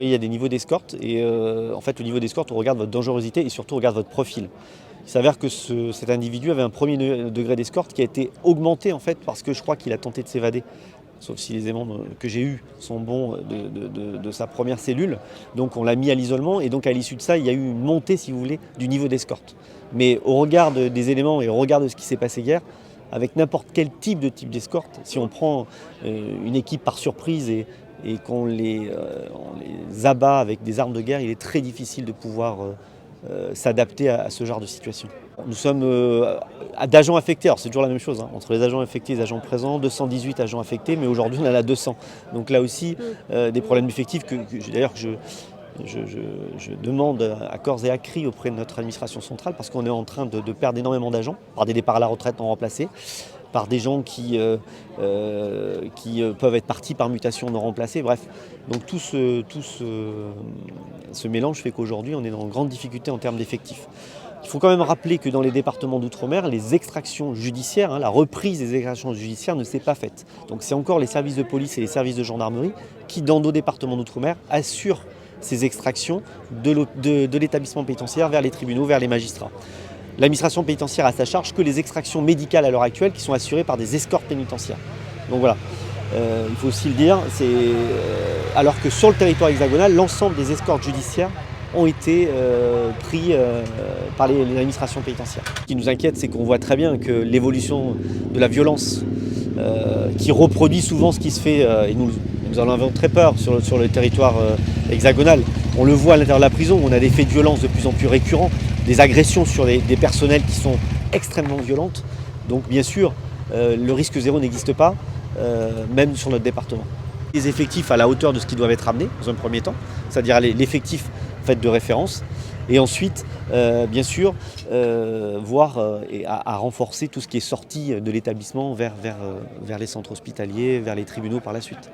Il y a des niveaux d'escorte et en fait au niveau d'escorte on regarde votre dangerosité et surtout on regarde votre profil. Il s'avère que cet individu avait un premier degré d'escorte qui a été augmenté en fait parce que je crois qu'il a tenté de s'évader. Sauf si les éléments que j'ai eus sont bons de sa première cellule. Donc on l'a mis à l'isolement et donc à l'issue de ça il y a eu une montée si vous voulez du niveau d'escorte. Mais au regard des éléments et au regard de ce qui s'est passé hier, avec n'importe quel type d'escorte, si on prend une équipe par surprise et qu'on les abat avec des armes de guerre, il est très difficile de pouvoir s'adapter à ce genre de situation. Nous sommes d'agents affectés, alors c'est toujours la même chose, hein, entre les agents affectés et les agents présents, 218 agents affectés, mais aujourd'hui on en a 200. Donc là aussi, des problèmes effectifs que d'ailleurs je demande à corps et à cri auprès de notre administration centrale parce qu'on est en train de perdre énormément d'agents par des départs à la retraite non remplacés, par des gens qui peuvent être partis par mutation non remplacés, bref. Donc tout ce mélange fait qu'aujourd'hui on est dans une grande difficulté en termes d'effectifs. Il faut quand même rappeler que dans les départements d'outre-mer, les extractions judiciaires, la reprise des extractions judiciaires ne s'est pas faite. Donc c'est encore les services de police et les services de gendarmerie qui, dans nos départements d'outre-mer, assurent ces extractions de l'établissement pénitentiaire vers les tribunaux, vers les magistrats. L'administration pénitentiaire a à sa charge que les extractions médicales à l'heure actuelle qui sont assurées par des escortes pénitentiaires. Donc voilà, il faut aussi le dire, alors que sur le territoire hexagonal, l'ensemble des escortes judiciaires ont été pris par les administrations pénitentiaires. Ce qui nous inquiète, c'est qu'on voit très bien que l'évolution de la violence qui reproduit souvent ce qui se fait, et nous en avons très peur sur le territoire hexagonal. On le voit à l'intérieur de la prison, où on a des faits de violence de plus en plus récurrents, des agressions sur des personnels qui sont extrêmement violentes. Donc bien sûr, le risque zéro n'existe pas, même sur notre département. Les effectifs à la hauteur de ce qui doivent être amenés, dans un premier temps, c'est-à-dire l'effectif fait de référence, et ensuite, bien sûr, voir à renforcer tout ce qui est sorti de l'établissement vers les centres hospitaliers, vers les tribunaux par la suite.